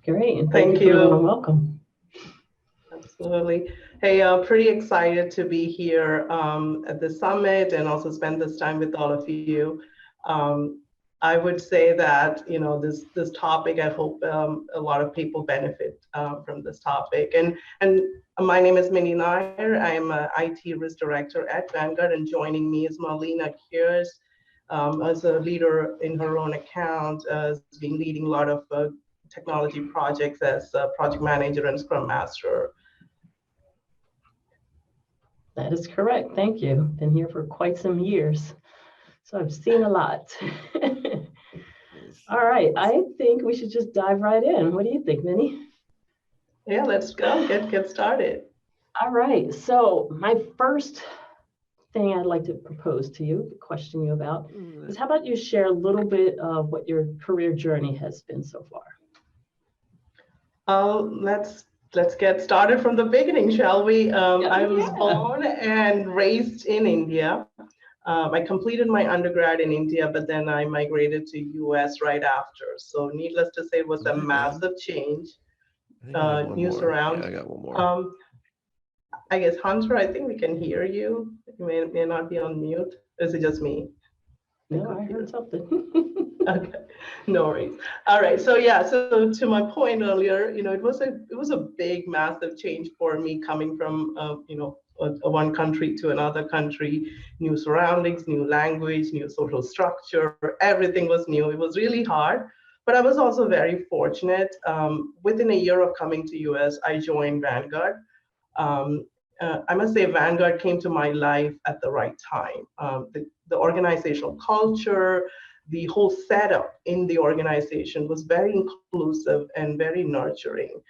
Great, and thank you Thank for the warm you. welcome. Absolutely. Hey, pretty excited to be here at the summit and also spend this time with all of you. Um, I would say that this topic. I hope a lot of people benefit from this topic. And my name is Minnie Nair. I'm an IT risk director at Vanguard, and joining me is Marlena Kiers, as a leader in her own account, has been leading a lot of technology projects as a project manager and scrum master. That is correct. Thank you. Been here for quite some years, so I've seen a lot. All right, I think we should just dive right in. What do you think, Minnie? Yeah, let's go. Get started. All right, so my first thing I'd like to propose to you, question you about, is how about you share a little bit of what your career journey has been so far? Let's get started from the beginning, shall we? I was Yeah. born and raised in India. I completed my undergrad in India, but then I migrated to US right after. So needless to say, it was a massive change. New surround. Yeah, I got one more. I guess, Hunter, I think we can hear you. You may not be on mute. Is it just me? No, I heard something. Okay, no worries. All right, so yeah, so to my point earlier, it was a big, massive change for me coming from one country to another country, new surroundings, new language, new social structure. Everything was new. It was really hard, but I was also very fortunate. Within a year of coming to US, I joined Vanguard. I must say, Vanguard came to my life at the right time. The organizational culture, the whole setup in the organization was very inclusive and very nurturing.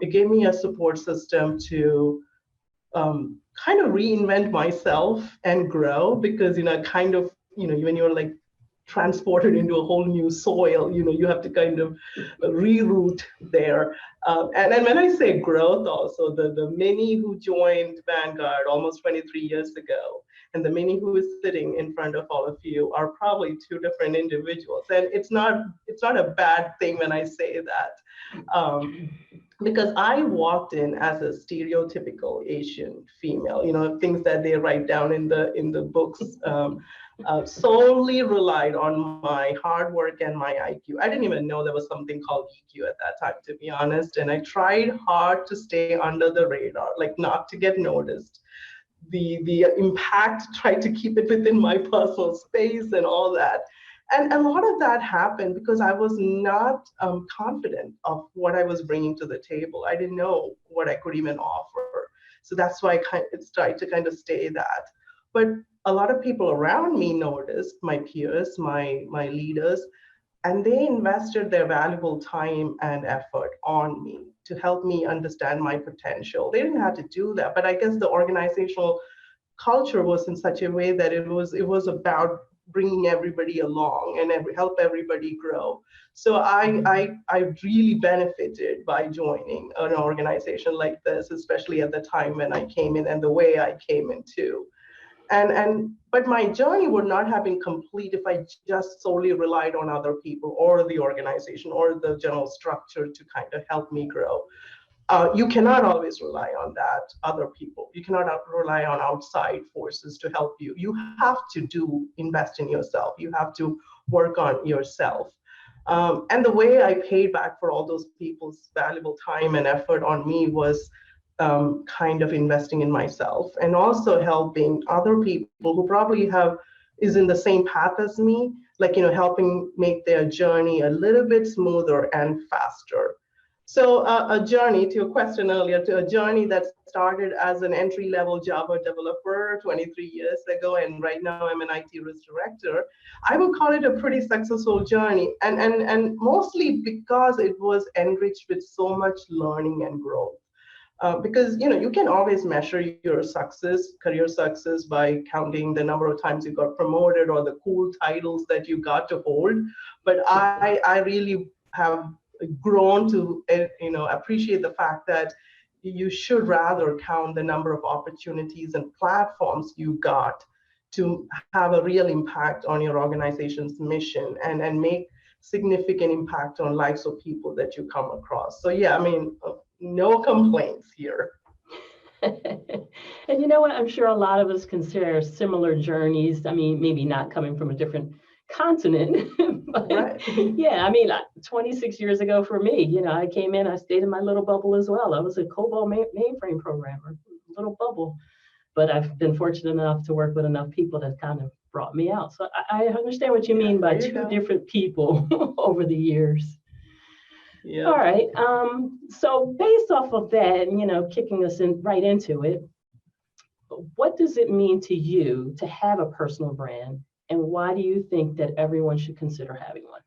It gave me a support system to kind of reinvent myself and grow because, when you're like transported into a whole new soil, you have to kind of reroute there. And when I say growth also, the many who joined Vanguard almost 23 years ago, and the many who is sitting in front of all of you are probably two different individuals. And it's not a bad thing when I say that. Because I walked in as a stereotypical Asian female, things that they write down in the books, solely relied on my hard work and my IQ. I didn't even know there was something called EQ at that time, to be honest. And I tried hard to stay under the radar, like not to get noticed. The impact, tried to keep it within my personal space and all that. And a lot of that happened because I was not confident of what I was bringing to the table. I didn't know what I could even offer. So that's why I tried to kind of stay that. But a lot of people around me noticed, my peers, my leaders, and they invested their valuable time and effort on me to help me understand my potential. They didn't have to do that, but I guess the organizational culture was in such a way that it was about bringing everybody along and help everybody grow. So I really benefited by joining an organization like this, especially at the time when I came in and the way I came in too. But my journey would not have been complete if I just solely relied on other people or the organization or the general structure to kind of help me grow. You cannot always rely on that other people. You cannot rely on outside forces to help you. You have to invest in yourself. You have to work on yourself. And the way I paid back for all those people's valuable time and effort on me was kind of investing in myself and also helping other people who probably is in the same path as me, like, helping make their journey a little bit smoother and faster. So a journey, to your question earlier, to a journey that started as an entry-level Java developer 23 years ago, and right now I'm an IT risk director. I would call it a pretty successful journey, and mostly because it was enriched with so much learning and growth. Because you can always measure your success, career success, by counting the number of times you got promoted or the cool titles that you got to hold. But I really have grown to appreciate the fact that you should rather count the number of opportunities and platforms you got to have a real impact on your organization's mission and make significant impact on lives of people that you come across. So yeah, I mean, no complaints here. And you know what? I'm sure a lot of us can share similar journeys. I mean, maybe not coming from a different continent, but Right. yeah, I mean, 26 years ago for me, I came in, I stayed in my little bubble as well. I was a COBOL mainframe programmer, little bubble, but I've been fortunate enough to work with enough people that kind of brought me out. So I understand what you mean by There you two go. different people over the years. Yeah. All right. So based off of that, kicking us right into it, what does it mean to you to have a personal brand, and why do you think that everyone should consider having one?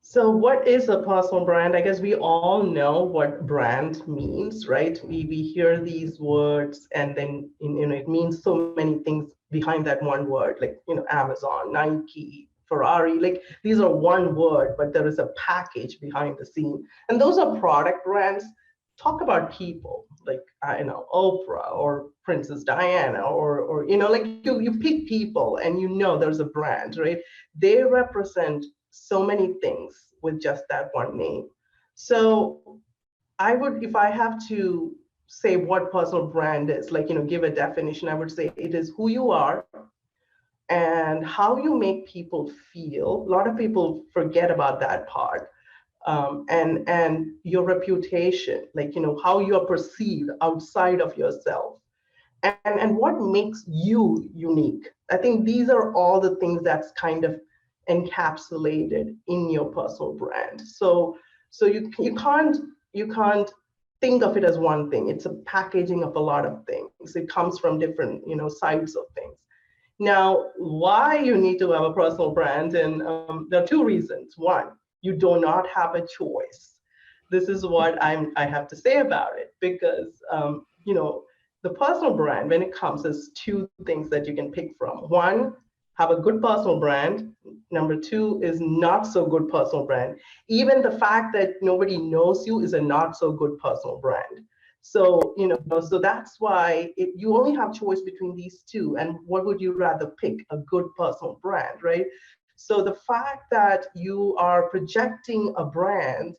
So what is a personal brand? I guess we all know what brand means, right? We hear these words and then it means so many things behind that one word, like Amazon, Nike, Ferrari, like these are one word, but there is a package behind the scene. And those are product brands. Talk about people, like Oprah or Princess Diana, or like you pick people and there's a brand, right? They represent so many things with just that one name. So I would, if I have to say what personal brand is, like, give a definition, I would say it is who you are and how you make people feel. A lot of people forget about that part. And your reputation, like, how you are perceived outside of yourself, and what makes you unique. I think these are all the things that's kind of encapsulated in your personal brand. So you can't think of it as one thing. It's a packaging of a lot of things. It comes from different sides of things. Now, why you need to have a personal brand, and there are two reasons. One, you do not have a choice. This is what I have to say about it, because the personal brand, when it comes, there's two things that you can pick from. One, have a good personal brand. Number two is not so good personal brand. Even the fact that nobody knows you is a not so good personal brand. So, so that's why you only have choice between these two. And what would you rather pick? A good personal brand, right? So the fact that you are projecting a brand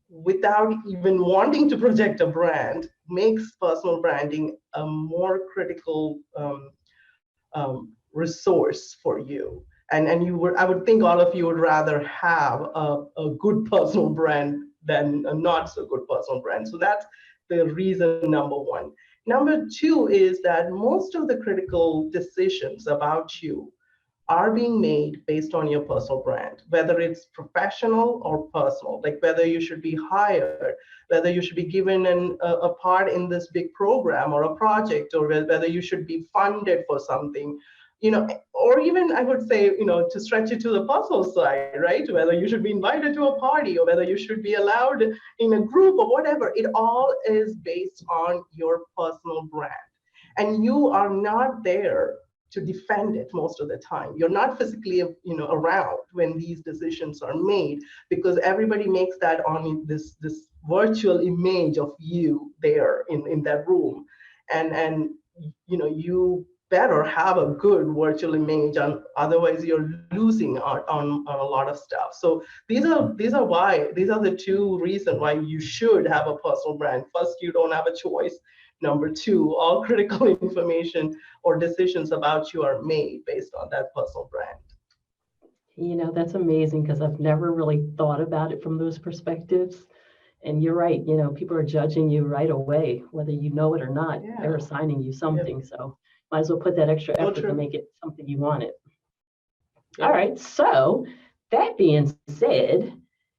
without even wanting to project a brand makes personal branding a more critical resource for you. And I would think all of you would rather have a good personal brand than a not so good personal brand. So that's the reason number one. Number two is that most of the critical decisions about you are being made based on your personal brand, whether it's professional or personal, like whether you should be hired, whether you should be given a part in this big program or a project, or whether you should be funded for something, or even I would say, to stretch it to the personal side, right? Whether you should be invited to a party or whether you should be allowed in a group or whatever, it all is based on your personal brand. And you are not there to defend it most of the time. You're not physically, around when these decisions are made, because everybody makes that on this virtual image of you there in that room, and you better have a good virtual image, and otherwise you're losing out on a lot of stuff. So these are the two reasons why you should have a personal brand. First, you don't have a choice. Number two, all critical information or decisions about you are made based on that personal brand. That's amazing, because I've never really thought about it from those perspectives. And you're right, people are judging you right away, whether you know it or not. Yeah. They're assigning you something. Yep. So might as well put that extra effort to make it something you want it. Yep. All right. So that being said,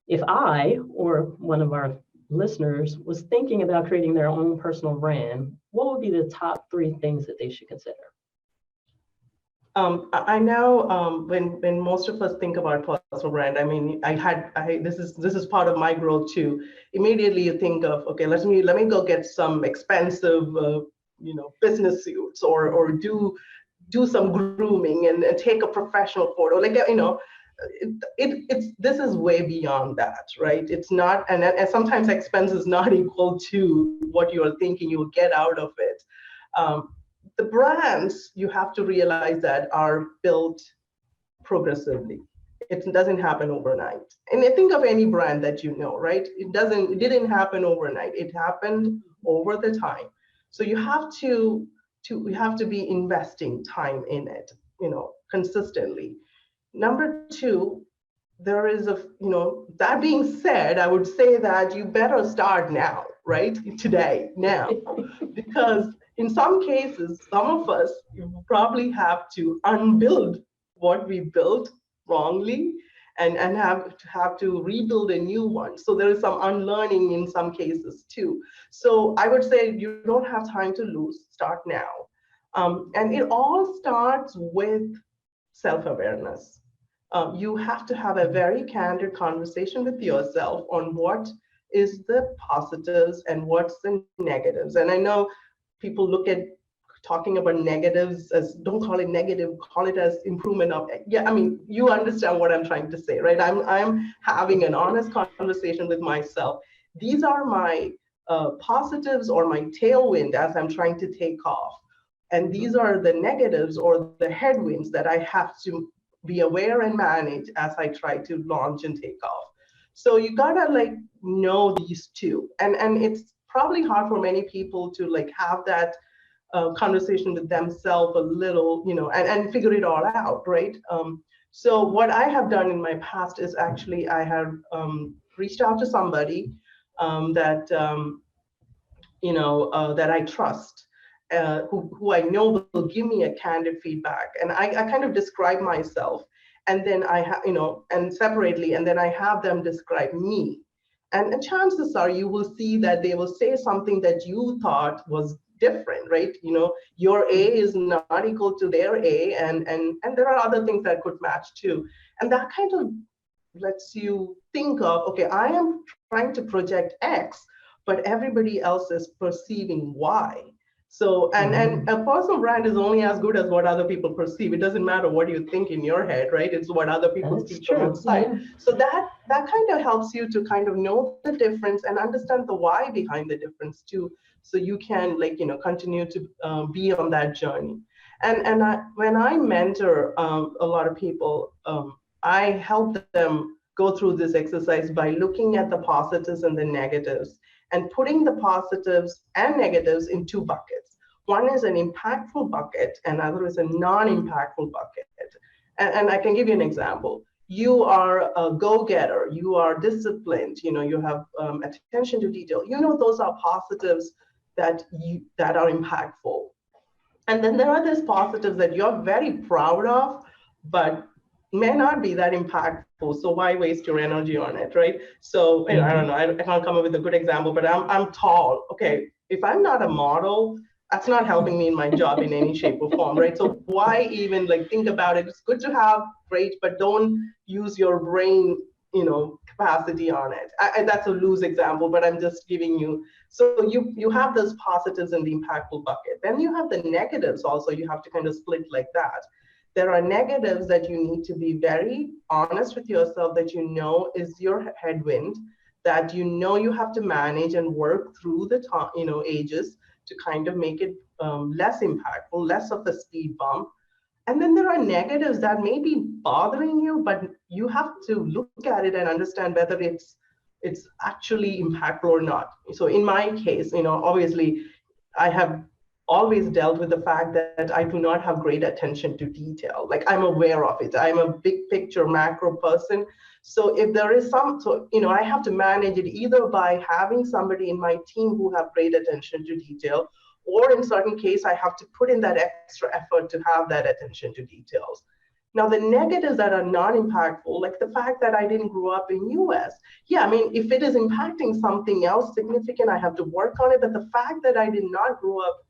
if I or one of our listeners was thinking about creating their own personal brand, what would be the top 3 things that they should consider? I know when most of us think about personal brand, I mean, this is part of my growth too. Immediately you think of, okay, let me go get some expensive business suits, or do some grooming and take a professional photo, like this is way beyond that, right? It's not, and sometimes expense is not equal to what you are thinking you will get out of it. The brands, you have to realize that, are built progressively. It doesn't happen overnight. And I think of any brand that you know, right? It didn't happen overnight. It happened over the time. So you have to be investing time in it, consistently. Number two, there is that being said, I would say that you better start now, right? Today, now, because in some cases, some of us probably have to unbuild what we built wrongly, and have to rebuild a new one. So there is some unlearning in some cases too. So I would say you don't have time to lose. Start now. And it all starts with self-awareness. You have to have a very candid conversation with yourself on what is the positives and what's the negatives. And I know people look at talking about negatives as, don't call it negative, call it as improvement of, yeah, I mean, you understand what I'm trying to say, right? I'm having an honest conversation with myself. These are my positives or my tailwind as I'm trying to take off. And these are the negatives or the headwinds that I have to be aware and manage as I try to launch and take off. So you gotta know these two. And it's probably hard for many people to have that conversation with themselves a little, and figure it all out, right? So what I have done in my past is actually I have reached out to somebody that that I trust, who I know will give me a candid feedback, and I kind of describe myself, and then and separately, and then I have them describe me, and chances are you will see that they will say something that you thought was different, right? Your A is not equal to their A, and there are other things that could match too, and that kind of lets you think of, okay, I am trying to project X, but everybody else is perceiving Y. So, and a personal brand is only as good as what other people perceive. It doesn't matter what you think in your head, right? It's what other people see from outside. Yeah. So that kind of helps you to kind of know the difference and understand the why behind the difference too. So you can continue to be on that journey. And when I mentor a lot of people, I help them go through this exercise by looking at the positives and the negatives, and putting the positives and negatives in two buckets. One is an impactful bucket, and other is a non-impactful bucket. And I can give you an example. You are a go-getter, you are disciplined, you have attention to detail. Those are positives that are impactful. And then there are these positives that you're very proud of, but may not be that impactful. So why waste your energy on it, right? So I don't know, I can't come up with a good example, but I'm tall. Okay, if I'm not a model, that's not helping me in my job in any shape or form, right? So why even think about it? It's good to have, great, but don't use your brain, capacity on it. That's a loose example, but I'm just giving you. So you have those positives in the impactful bucket. Then you have the negatives also. You have to kind of split like that. There are negatives that you need to be very honest with yourself that is your headwind, that you have to manage and work through the ages to kind of make it less impactful, less of a speed bump. And then there are negatives that may be bothering you, but you have to look at it and understand whether it's actually impactful or not. So in my case, obviously I have always dealt with the fact that I do not have great attention to detail. I'm aware of it. I'm a big picture macro person. So if there is I have to manage it either by having somebody in my team who have great attention to detail, or in certain case, I have to put in that extra effort to have that attention to details. Now, the negatives that are not impactful, like the fact that I didn't grow up in US. Yeah, I mean, if it is impacting something else significant, I have to work on it. But the fact that I did not grow up,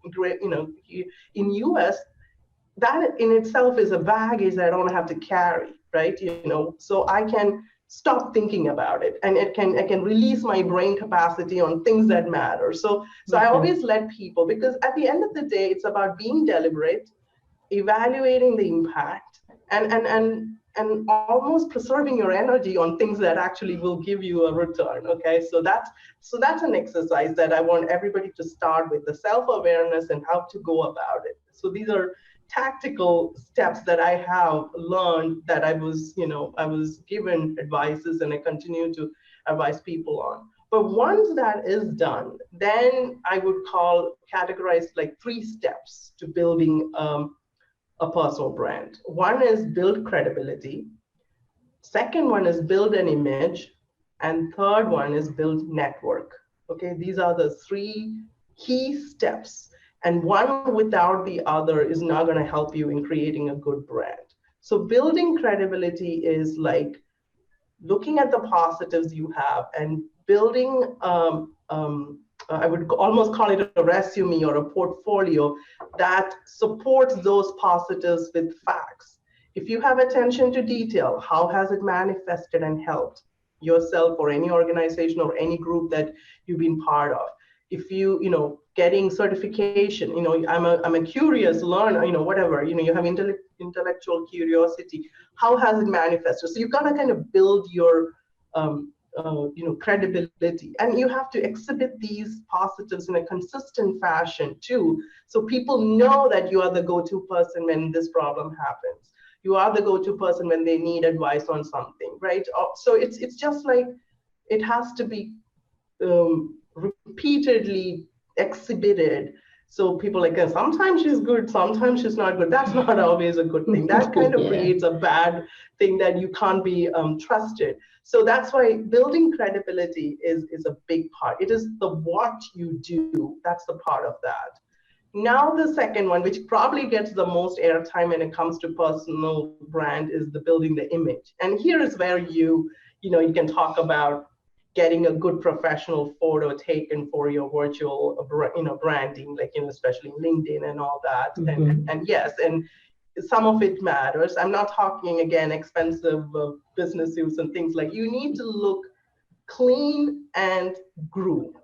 in US, that in itself is a baggage that I don't have to carry, right? So I can stop thinking about it, and I can release my brain capacity on things that matter. So I always let people, because at the end of the day, it's about being deliberate, evaluating the impact, and almost preserving your energy on things that actually will give you a return. Okay, so that's an exercise that I want everybody to start with, the self-awareness and how to go about it. So these are tactical steps that I have learned that I was given advices and I continue to advise people on. But once that is done, then I would categorize like 3 steps to building a personal brand. One is build credibility. Second one is build an image. And third one is build network. Okay, these are the 3 key steps. And one without the other is not going to help you in creating a good brand. So building credibility is like looking at the positives you have and building, I would almost call it a resume or a portfolio that supports those positives with facts. If you have attention to detail, how has it manifested and helped yourself or any organization or any group that you've been part of? If getting certification, I'm a curious learner, whatever, you have intellectual curiosity. How has it manifested? So you've got to kind of build your, credibility, and you have to exhibit these positives in a consistent fashion too. So people know that you are the go-to person when this problem happens. You are the go-to person when they need advice on something, right? So it's just like, it has to be repeatedly exhibited. So people like, sometimes she's good, sometimes she's not good. That's not always a good thing. That kind of creates a bad thing that you can't be trusted. So that's why building credibility is a big part. It is the what you do. That's the part of that. Now the second one, which probably gets the most airtime when it comes to personal brand, is the building the image. And here is where you can talk about getting a good professional photo taken for your virtual branding, like especially LinkedIn and all that. Mm-hmm. And yes, and some of it matters. I'm not talking again expensive business suits and things. Like, you need to look clean and groomed.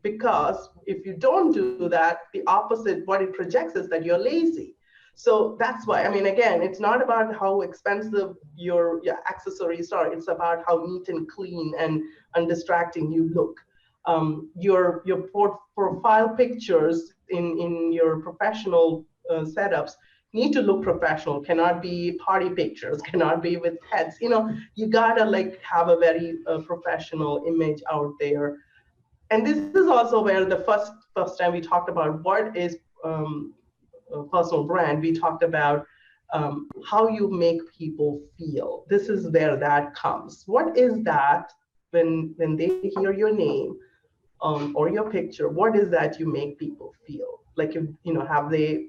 Because if you don't do that, the opposite, what it projects is that you're lazy. So that's why, again, it's not about how expensive your accessories are. It's about how neat and clean and undistracting you look. Your profile pictures in your professional setups need to look professional. Cannot be party pictures, cannot be with pets. You gotta have a very professional image out there. And this is also where the first time we talked about what is a personal brand. We talked about how you make people feel. This is where that comes. What is that when they hear your name or your picture? What is that you make people feel? Like, have they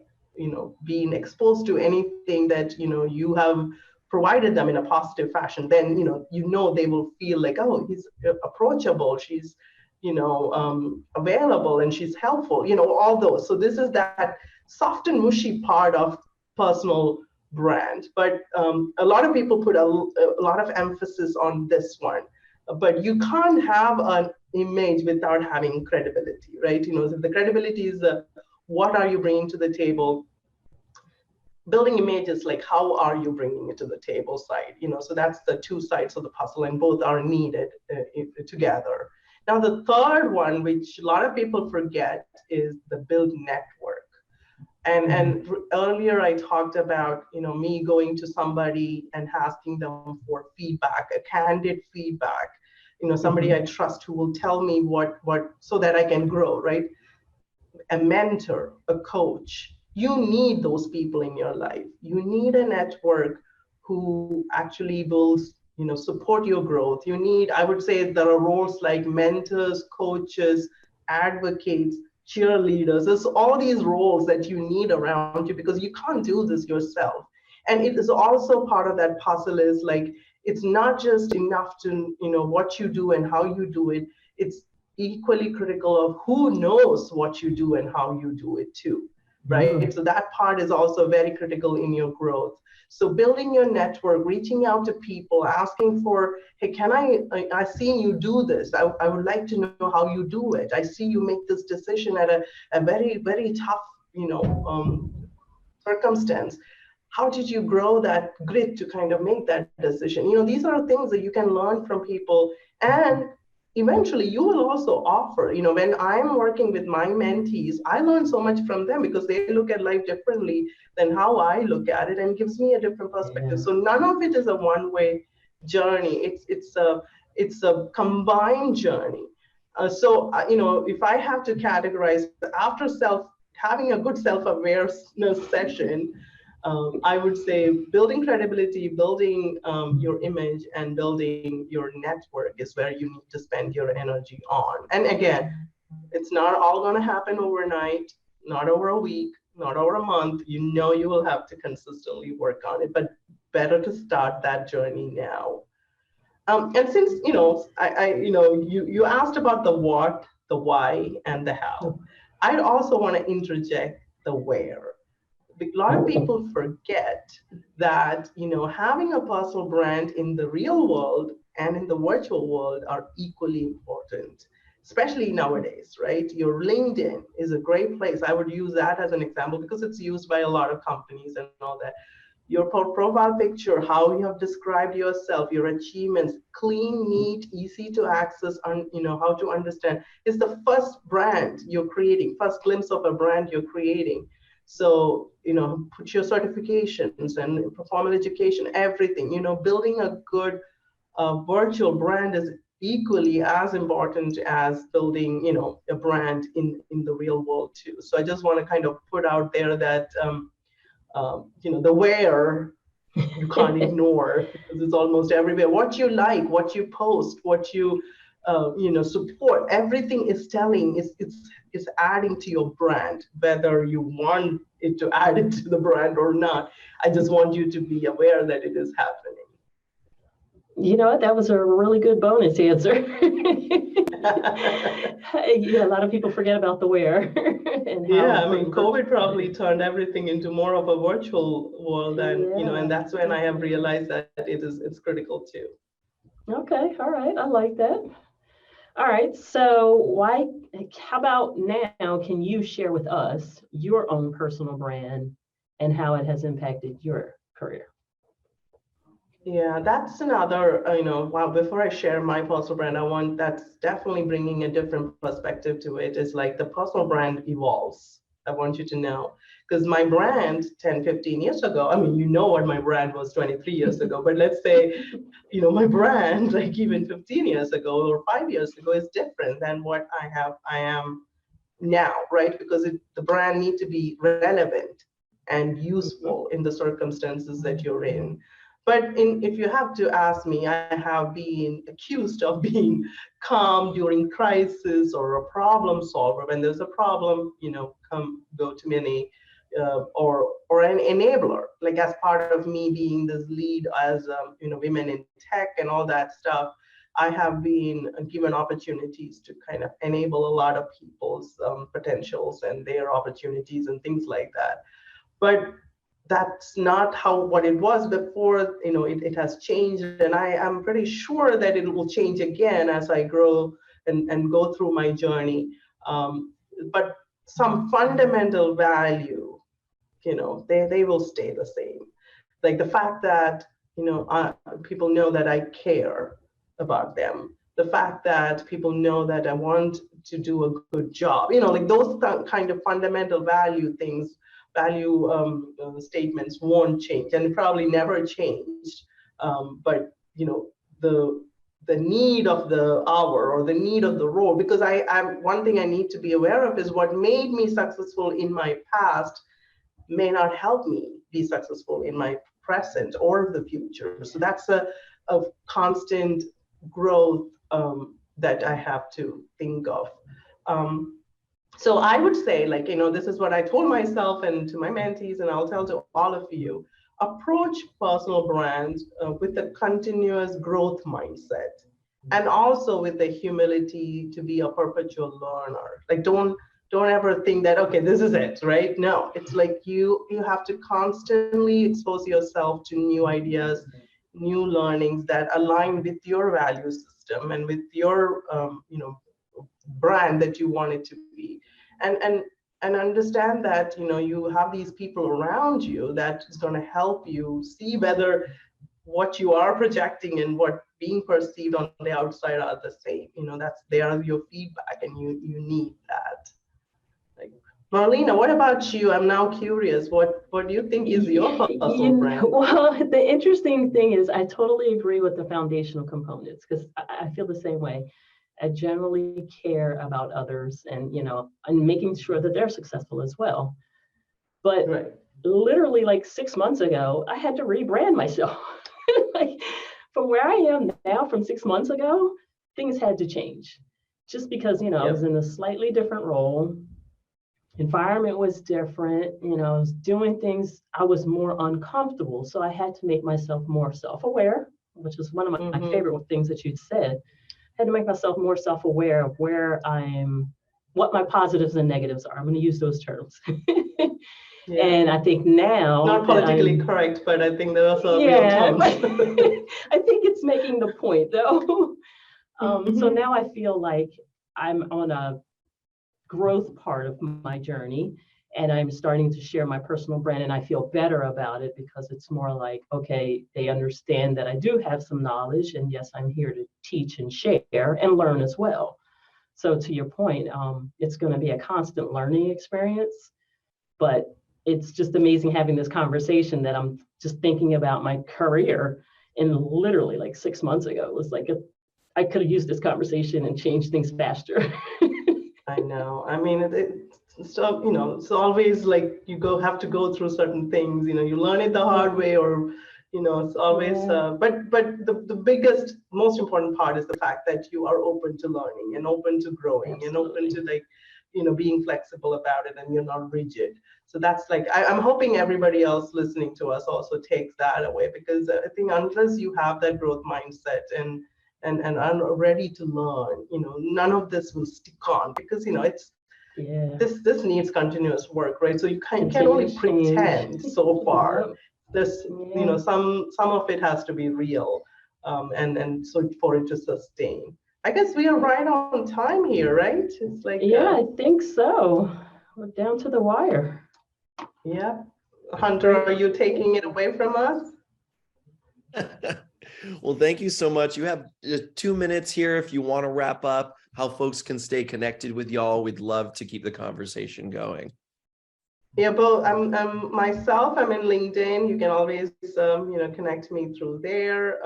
been exposed to anything that you have provided them in a positive fashion? Then they will feel like, oh, he's approachable. She's available and she's helpful, all those. So this is that soft and mushy part of personal brand. But a lot of people put a lot of emphasis on this one. But you can't have an image without having credibility, right? So the credibility is what are you bringing to the table? Building images, like how are you bringing it to the table side? So that's the 2 sides of the puzzle, and both are needed together. Now, the third one, which a lot of people forget, is the build network. And earlier I talked about, me going to somebody and asking them for feedback, a candid feedback, somebody I trust who will tell me what so that I can grow, right? A mentor, a coach. You need those people in your life. You need a network who actually will support your growth. You need, I would say, there are roles like mentors, coaches, advocates, cheerleaders. There's all these roles that you need around you, because you can't do this yourself. And it is also part of that puzzle is like, it's not just enough to what you do and how you do it. It's equally critical of who knows what you do and how you do it too, right? Mm-hmm. So that part is also very critical in your growth. So building your network, reaching out to people, asking for, hey, I've seen you do this. I would like to know how you do it. I see you make this decision at a very, very tough, circumstance. How did you grow that grit to kind of make that decision? These are things that you can learn from people. And eventually you will also offer, when I'm working with my mentees, I learn so much from them because they look at life differently than how I look at it, and gives me a different perspective. Yeah. So none of it is a one-way journey. It's a combined journey. If I have to categorize after having a good self-awareness session, I would say building credibility, building your image, and building your network is where you need to spend your energy on. And again, it's not all going to happen overnight, not over a week, not over a month. You will have to consistently work on it, but better to start that journey now. And since you asked about the what, the why, and the how, I'd also want to interject the where. A lot of people forget that having a personal brand in the real world and in the virtual world are equally important, especially nowadays, right? Your LinkedIn is a great place. I would use that as an example because it's used by a lot of companies and all that. Your profile picture, how you have described yourself, your achievements, clean, neat, easy to access, how to understand, is the first brand you're creating, first glimpse of a brand you're creating. So, put your certifications and formal education, everything, building a good virtual brand is equally as important as building, a brand in the real world too. So I just want to kind of put out there that, the where you can't ignore because it's almost everywhere. What you like, what you post, what you support, everything is telling, is adding to your brand, whether you want it to add it to the brand or not. I just want you to be aware that it is happening. You know what? That was a really good bonus answer. Yeah, a lot of people forget about the where. And yeah, I mean, COVID probably turned everything into more of a virtual world, and and that's when I have realized that it's critical too. Okay, all right, I like that. All right, so how about now, can you share with us your own personal brand and how it has impacted your career? Yeah, that's another, wow, before I share my personal brand, that's definitely bringing a different perspective to it. Is like the personal brand evolves. I want you to know, because my brand 10, 15 years ago, I mean, what my brand was 23 years ago, but let's say, my brand, like even 15 years ago or 5 years ago, is different than what I am now, right? Because the brand needs to be relevant and useful in the circumstances that you're in. But if you have to ask me, I have been accused of being calm during crisis or a problem solver. When there's a problem, go to me, or an enabler, like as part of me being this lead as women in tech and all that stuff. I have been given opportunities to kind of enable a lot of people's potentials and their opportunities and things like that. But that's not what it was before. It has changed, and I am pretty sure that it will change again as I grow and go through my journey. But some fundamental value, they will stay the same. Like the fact that people know that I care about them, the fact that people know that I want to do a good job, like those kind of fundamental value statements won't change, and probably never changed. But the need of the hour or the need of the role, because I'm one thing I need to be aware of is what made me successful in my past may not help me be successful in my present or the future. So that's a constant growth that I have to think of. So I would say, this is what I told myself and to my mentees, and I'll tell to all of you: approach personal brands with a continuous growth mindset, and also with the humility to be a perpetual learner. Like don't ever think that, okay, this is it, right? No, it's like you have to constantly expose yourself to new ideas, new learnings that align with your value system and with your brand that you want it to be. And understand that you have these people around you that is going to help you see whether what you are projecting and what being perceived on the outside are the same. They are your feedback, and you need that. Like, Marlena, what about you? I'm now curious. What do you think is your personal brand? Well, the interesting thing is I totally agree with the foundational components, because I feel the same way. I generally care about others, and making sure that they're successful as well. But Right. literally like 6 months ago, I had to rebrand myself. Like, from where I am now from 6 months ago, things had to change, just because I was in a slightly different role. Environment was different. I was doing things, I was more uncomfortable. So I had to make myself more self-aware, which is one of my favorite things that you'd said. I had to make myself more self-aware of what my positives and negatives are. I'm going to use those terms. Yeah. And I think now, not politically correct, but I think there are some real terms. I think it's making the point, though. So now I feel like I'm on a growth part of my journey, and I'm starting to share my personal brand, and I feel better about it, because it's more like, okay, they understand that I do have some knowledge, and yes, I'm here to teach and share and learn as well. So to your point, it's going to be a constant learning experience, but it's just amazing having this conversation that I'm just thinking about my career. And literally like 6 months ago, it was like, I could have used this conversation and changed things faster. I know. I mean, it's always like you have to go through certain things. You learn it the hard way, or it's always. But the biggest, most important part is the fact that you are open to learning and open to growing. Absolutely. And open to being flexible about it, and you're not rigid. So that's like, I'm hoping everybody else listening to us also takes that away, because I think unless you have that growth mindset and are ready to learn, none of this will stick on, because it's this needs continuous work, right? So you can only pretend so far. This some of it has to be real, and so for it to sustain. I guess we are right on time here, right? It's like I think so. We're down to the wire. Yeah. Hunter, are you taking it away from us? Well, thank you so much. You have 2 minutes here if you want to wrap up, how folks can stay connected with y'all. We'd love to keep the conversation going. Yeah, but I'm myself, I'm in LinkedIn. You can always connect me through there.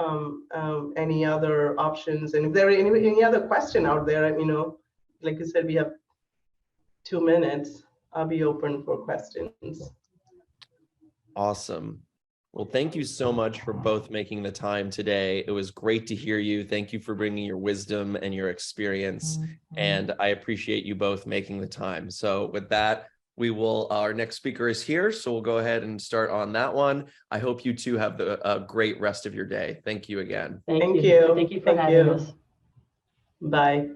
Any other options, and if there are any other question out there, like I said, we have 2 minutes. I'll be open for questions. Awesome. Well, thank you so much for both making the time today. It was great to hear you. Thank you for bringing your wisdom and your experience. And I appreciate you both making the time. So with that, our next speaker is here. So we'll go ahead and start on that one. I hope you two have a great rest of your day. Thank you again. Thank you. Thank you for having us. Bye.